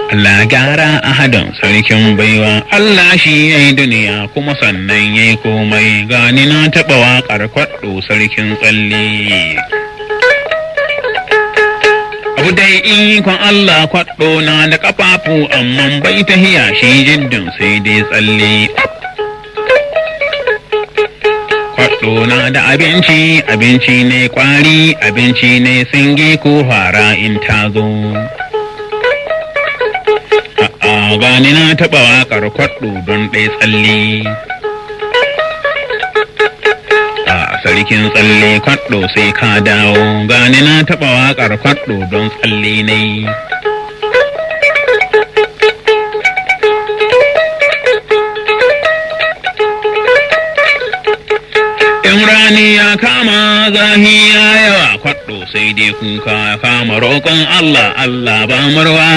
Allah gyara ahadin sarkin baiwa, Allah shi ya yi duniya kuma sannan ya yi komai, gani na taɓa waƙar kwaɗo sarkin tsalle. Abu dai ikon Allah kwaɗo na da ƙafafu amma bai tahiya shi jiddin sai dai tsalle. Kwaɗo na da abinci, abinci ne ƙwari, abinci ne singi ko fara in ta zo. Gani na taɓa waƙar kwaɗo don ɗai tsalle. Sarkin tsalle kwaɗo sai ka dawo, gani na taɓa waƙar kwaɗo don tsalle ne. In rani ya kama zahi ya yawa kwaɗo sai dai kuka ya kama roƙon Allah, Allah ba murwa.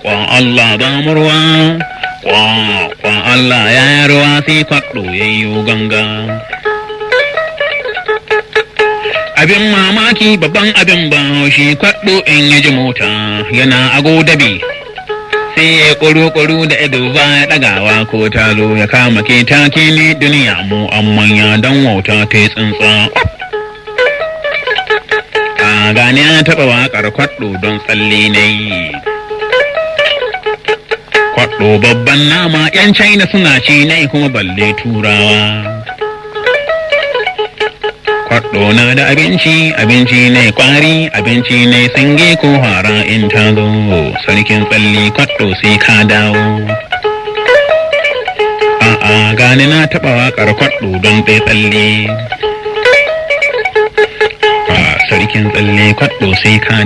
Kwa Allah ba murwa, kwa Allah ya yi ruwa sai kwaɗo ya yi ganga. Abin mamaki babban abin ba shi kwaɗo in ya ji mota yana agodabi. Sai ya ƙuru-ƙuru da ido ba ya ɗagawa ko talo ya kama ke take ne duniya mu an manya don wauta ta yi tsintsa. A gane ya taɓa waƙar kwaɗo don tsalle na yi. Kwaɗo babban nama 'yan China suna ci ne kuma balle turawa. Kwaɗo na da abinci, abinci ne ƙwari, abinci ne sange ko hara in ta zo. Sarkin tsalle kwaɗo sai ka dawo. A'a gani na taɓa waƙar kwaɗo don ɗai tsalle. Sarkin tsalle kwaɗo sai ka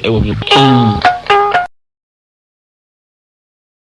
dawo.